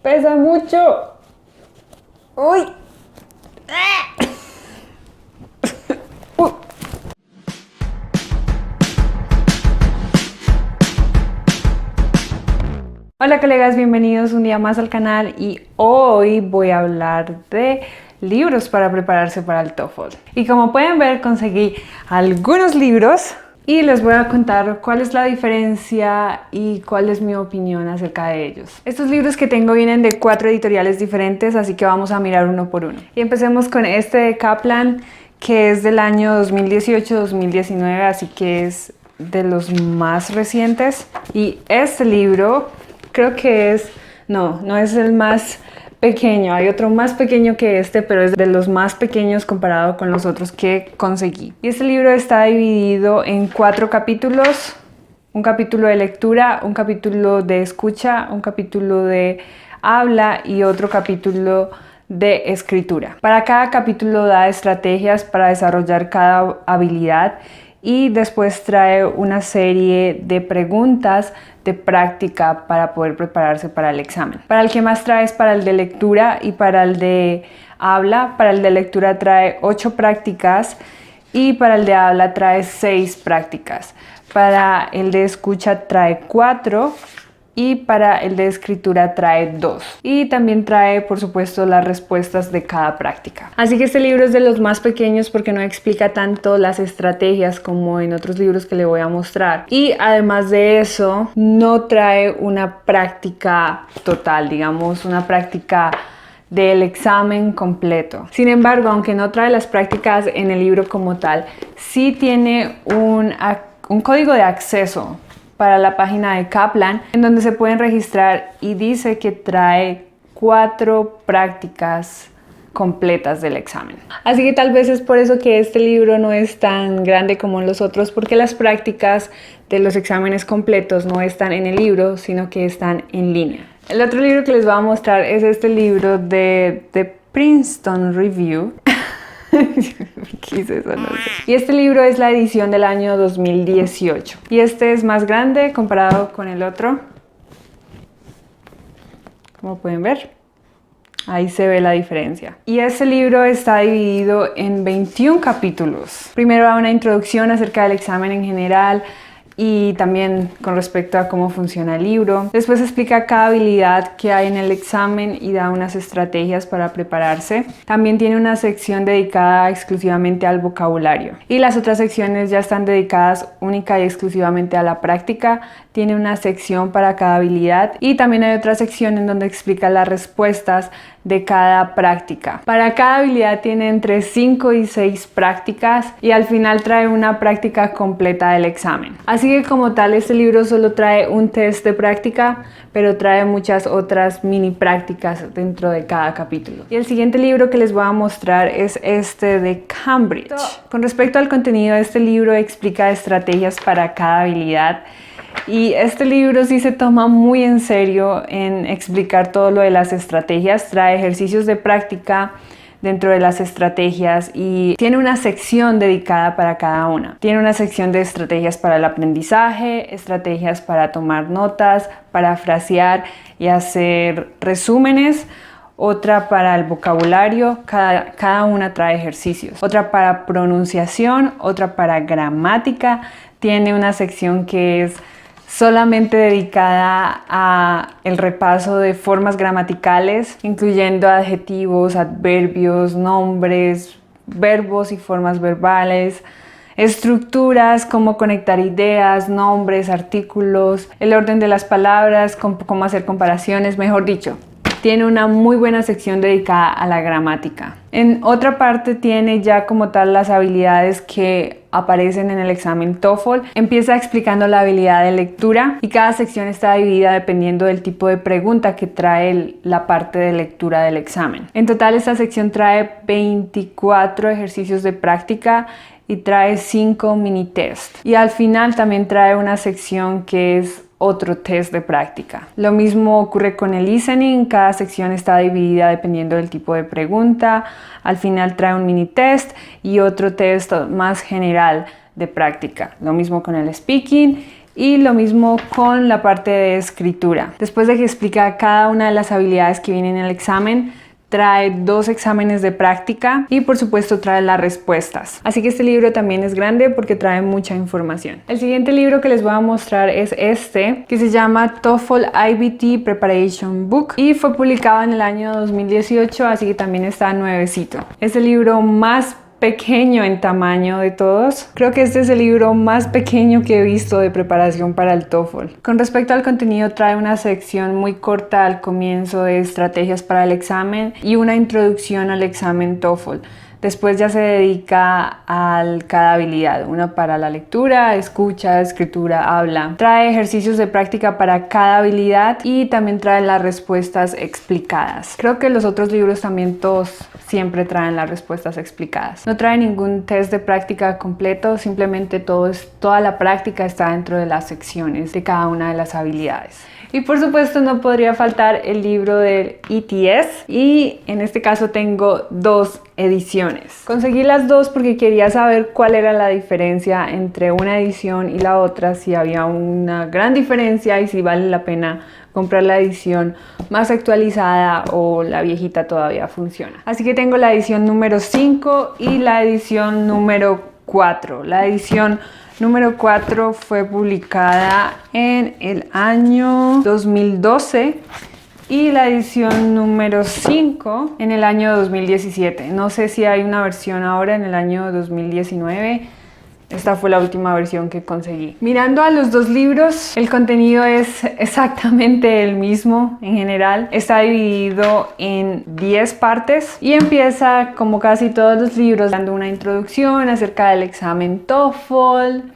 Pesa mucho. Uy. Uy. Hola colegas, bienvenidos un día más al canal y hoy voy a hablar de libros para prepararse para el TOEFL. Y como pueden ver, conseguí algunos libros y les voy a contar cuál es la diferencia y cuál es mi opinión acerca de ellos. Estos libros que tengo vienen de 4 editoriales diferentes, así que vamos a mirar uno por uno. Y empecemos con este de Kaplan, que es del año 2018-2019, así que es de los más recientes. Y este libro creo que es, no es el más pequeño, hay otro más pequeño que este, pero es de los más pequeños comparado con los otros que conseguí. Y este libro está dividido en 4 capítulos, un capítulo de lectura, un capítulo de escucha, un capítulo de habla y otro capítulo de escritura. Para cada capítulo da estrategias para desarrollar cada habilidad y después trae una serie de preguntas de práctica para poder prepararse para el examen. Para el que más trae es para el de lectura y para el de habla. Para el de lectura trae 8 prácticas y para el de habla trae 6 prácticas. Para el de escucha trae 4 y para el de escritura trae 2. Y también trae, por supuesto, las respuestas de cada práctica. Así que este libro es de los más pequeños porque no explica tanto las estrategias como en otros libros que le voy a mostrar. Y además de eso, no trae una práctica total, digamos, una práctica del examen completo. Sin embargo, aunque no trae las prácticas en el libro como tal, sí tiene un código de acceso para la página de Kaplan, en donde se pueden registrar y dice que trae 4 prácticas completas del examen. Así que tal vez es por eso que este libro no es tan grande como los otros, porque las prácticas de los exámenes completos no están en el libro, sino que están en línea. El otro libro que les voy a mostrar es este libro de Princeton Review. ¿Qué es eso? No sé. Y este libro es la edición del año 2018 y este es más grande comparado con el otro, como pueden ver, ahí se ve la diferencia. Y este libro está dividido en 21 capítulos. Primero da una introducción acerca del examen en general y también con respecto a cómo funciona el libro. Después explica cada habilidad que hay en el examen y da unas estrategias para prepararse. También tiene una sección dedicada exclusivamente al vocabulario. Y las otras secciones ya están dedicadas única y exclusivamente a la práctica. Tiene una sección para cada habilidad y también hay otra sección en donde explica las respuestas de cada práctica. Para cada habilidad tiene entre 5 y 6 prácticas y al final trae una práctica completa del examen. Así que como tal, este libro solo trae un test de práctica, pero trae muchas otras mini prácticas dentro de cada capítulo. Y el siguiente libro que les voy a mostrar es este de Cambridge. Con respecto al contenido de este libro, explica estrategias para cada habilidad. Y este libro sí se toma muy en serio en explicar todo lo de las estrategias. Trae ejercicios de práctica dentro de las estrategias y tiene una sección dedicada para cada una. Tiene una sección de estrategias para el aprendizaje, estrategias para tomar notas, para frasear y hacer resúmenes. Otra para el vocabulario, cada una trae ejercicios. Otra para pronunciación, otra para gramática. Tiene una sección que es solamente dedicada a el repaso de formas gramaticales, incluyendo adjetivos, adverbios, nombres, verbos y formas verbales, estructuras, cómo conectar ideas, nombres, artículos, el orden de las palabras, cómo hacer comparaciones, mejor dicho. Tiene una muy buena sección dedicada a la gramática. En otra parte tiene ya como tal las habilidades que aparecen en el examen TOEFL. Empieza explicando la habilidad de lectura y cada sección está dividida dependiendo del tipo de pregunta que trae la parte de lectura del examen. En total esta sección trae 24 ejercicios de práctica y trae 5 mini test. Y al final también trae una sección que es otro test de práctica. Lo mismo ocurre con el listening, cada sección está dividida dependiendo del tipo de pregunta. Al final trae un mini test y otro test más general de práctica. Lo mismo con el speaking Y lo mismo con la parte de escritura. Después de que explica cada una de las habilidades que vienen en el examen, trae 2 exámenes de práctica y por supuesto trae las respuestas. Así que este libro también es grande porque trae mucha información. El siguiente libro que les voy a mostrar es este, que se llama TOEFL IBT Preparation Book y fue publicado en el año 2018, así que también está nuevecito. Es el libro más pequeño en tamaño de todos. Creo que este es el libro más pequeño que he visto de preparación para el TOEFL. Con respecto al contenido, trae una sección muy corta al comienzo de estrategias para el examen y una introducción al examen TOEFL. Después ya se dedica a cada habilidad, una para la lectura, escucha, escritura, habla. Trae ejercicios de práctica para cada habilidad y también trae las respuestas explicadas. Creo que los otros libros también todos siempre traen las respuestas explicadas. No trae ningún test de práctica completo, simplemente toda la práctica está dentro de las secciones de cada una de las habilidades. Y por supuesto no podría faltar el libro del ETS y en este caso tengo 2 ediciones. Conseguí las 2 porque quería saber cuál era la diferencia entre una edición y la otra, si había una gran diferencia y si vale la pena comprar la edición más actualizada o la viejita todavía funciona. Así que tengo la edición número 5 y la edición número 4. La edición número 4 fue publicada en el año 2012 y la edición número 5 en el año 2017. No sé si hay una versión ahora en el año 2019. Esta fue la última versión que conseguí. Mirando a los 2 libros, el contenido es exactamente el mismo en general. Está dividido en 10 partes y empieza, como casi todos los libros, dando una introducción acerca del examen TOEFL,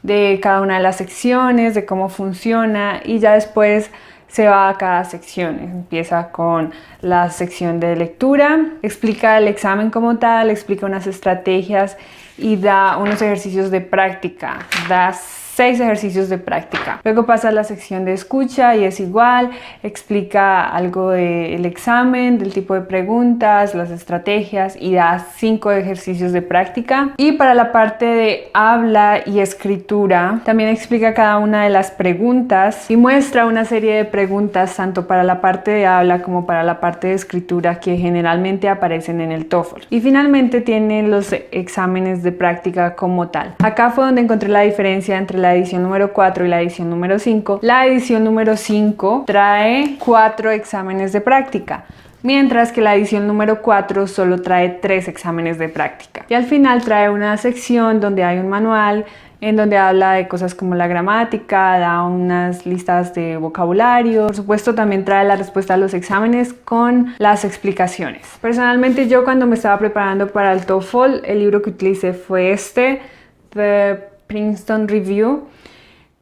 de cada una de las secciones, de cómo funciona y ya después se va a cada sección. Empieza con la sección de lectura, explica el examen como tal, explica unas estrategias y da unos ejercicios de práctica. Da 6 ejercicios de práctica. Luego pasa a la sección de escucha y es igual, explica algo del examen, del tipo de preguntas, las estrategias y da 5 ejercicios de práctica. Y para la parte de habla y escritura, también explica cada una de las preguntas y muestra una serie de preguntas tanto para la parte de habla como para la parte de escritura que generalmente aparecen en el TOEFL. Y finalmente tiene los exámenes de práctica como tal. Acá fue donde encontré la diferencia entre la edición número 4 y la edición número 5. La edición número 5 trae 4 exámenes de práctica, mientras que la edición número 4 solo trae 3 exámenes de práctica. Y al final trae una sección donde hay un manual en donde habla de cosas como la gramática, da unas listas de vocabulario. Por supuesto también trae la respuesta a los exámenes con las explicaciones. Personalmente yo cuando me estaba preparando para el TOEFL, el libro que utilicé fue este, The Princeton Review,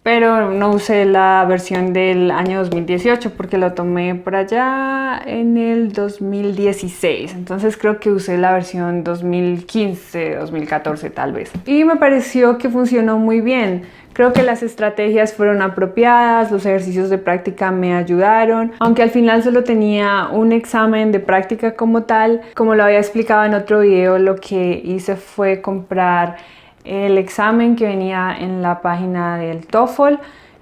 pero no usé la versión del año 2018 porque lo tomé por allá en el 2016. Entonces creo que usé la versión 2015, 2014 tal vez. Y me pareció que funcionó muy bien. Creo que las estrategias fueron apropiadas, los ejercicios de práctica me ayudaron, aunque al final solo tenía un examen de práctica como tal. Como lo había explicado en otro video, lo que hice fue comprar el examen que venía en la página del TOEFL,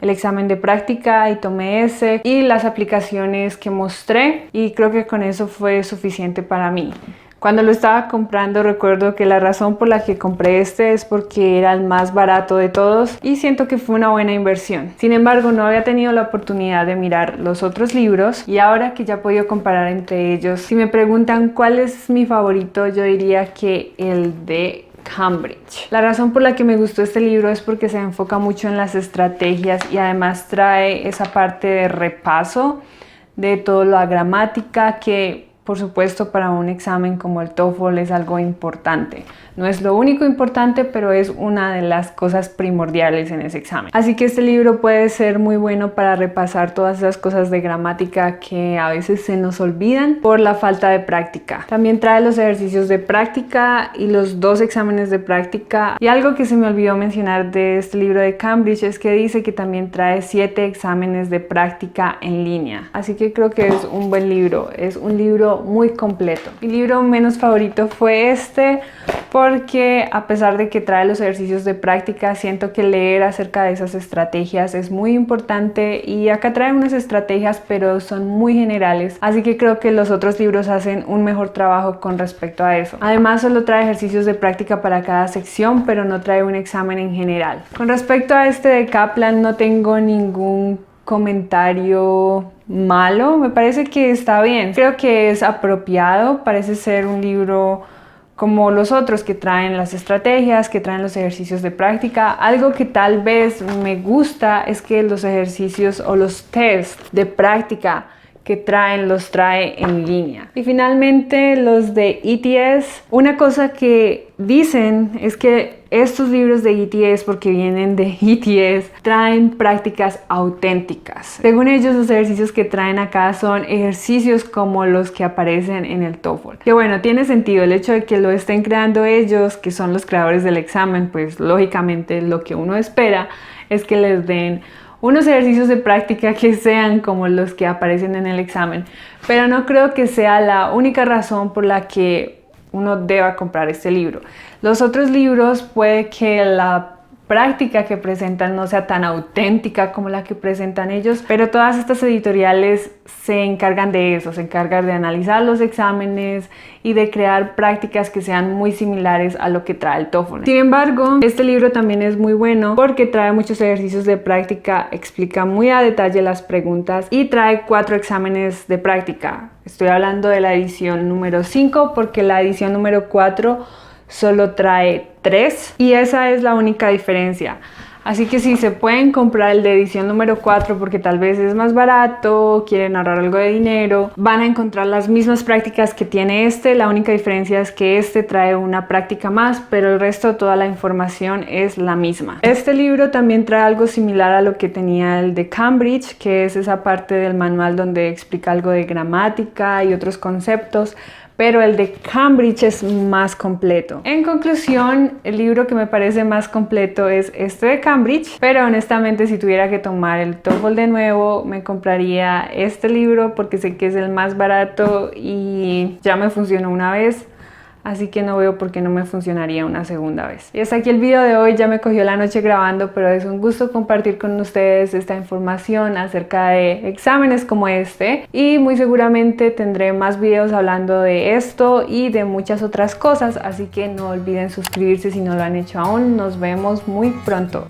el examen de práctica y tomé ese y las aplicaciones que mostré y creo que con eso fue suficiente para mí. Cuando lo estaba comprando recuerdo que la razón por la que compré este es porque era el más barato de todos y siento que fue una buena inversión. Sin embargo, no había tenido la oportunidad de mirar los otros libros y ahora que ya he podido comparar entre ellos, si me preguntan cuál es mi favorito, yo diría que el de Cambridge. La razón por la que me gustó este libro es porque se enfoca mucho en las estrategias y además trae esa parte de repaso de toda la gramática que, por supuesto, para un examen como el TOEFL es algo importante. No es lo único importante, pero es una de las cosas primordiales en ese examen. Así que este libro puede ser muy bueno para repasar todas esas cosas de gramática que a veces se nos olvidan por la falta de práctica. También trae los ejercicios de práctica y los 2 exámenes de práctica. Y algo que se me olvidó mencionar de este libro de Cambridge es que dice que también trae 7 exámenes de práctica en línea. Así que creo que es un buen libro. Es un libro muy completo. Mi libro menos favorito fue este porque a pesar de que trae los ejercicios de práctica, siento que leer acerca de esas estrategias es muy importante, y acá trae unas estrategias pero son muy generales, así que creo que los otros libros hacen un mejor trabajo con respecto a eso. Además solo trae ejercicios de práctica para cada sección, pero no trae un examen en general. Con respecto a este de Kaplan no tengo ningún comentario malo, me parece que está bien, creo que es apropiado, parece ser un libro como los otros que traen las estrategias, que traen los ejercicios de práctica. Algo que tal vez me gusta es que los ejercicios o los test de práctica que traen los trae en línea. Y finalmente los de ETS, una cosa que dicen es que estos libros de ETS, porque vienen de ETS, traen prácticas auténticas. Según ellos, los ejercicios que traen acá son ejercicios como los que aparecen en el TOEFL. Que bueno, tiene sentido el hecho de que lo estén creando ellos, que son los creadores del examen, pues lógicamente lo que uno espera es que les den unos ejercicios de práctica que sean como los que aparecen en el examen, pero no creo que sea la única razón por la que uno deba comprar este libro. Los otros libros puede que la práctica que presentan no sea tan auténtica como la que presentan ellos, pero todas estas editoriales se encargan de eso, se encargan de analizar los exámenes y de crear prácticas que sean muy similares a lo que trae el TOEFL. Sin embargo, este libro también es muy bueno porque trae muchos ejercicios de práctica, explica muy a detalle las preguntas y trae 4 exámenes de práctica. Estoy hablando de la edición número 5 porque la edición número 4 solo trae 3 y esa es la única diferencia. Así que si se pueden comprar el de edición número 4 porque tal vez es más barato, quieren ahorrar algo de dinero, van a encontrar las mismas prácticas que tiene este. La única diferencia es que este trae una práctica más, pero el resto, toda la información es la misma. Este libro también trae algo similar a lo que tenía el de Cambridge, que es esa parte del manual donde explica algo de gramática y otros conceptos, pero el de Cambridge es más completo. En conclusión, el libro que me parece más completo es este de Cambridge, pero honestamente si tuviera que tomar el TOEFL de nuevo, me compraría este libro porque sé que es el más barato y ya me funcionó una vez. Así que no veo por qué no me funcionaría una segunda vez. Y hasta aquí el video de hoy, ya me cogió la noche grabando, pero es un gusto compartir con ustedes esta información acerca de exámenes como este. Y muy seguramente tendré más videos hablando de esto y de muchas otras cosas, así que no olviden suscribirse si no lo han hecho aún. Nos vemos muy pronto.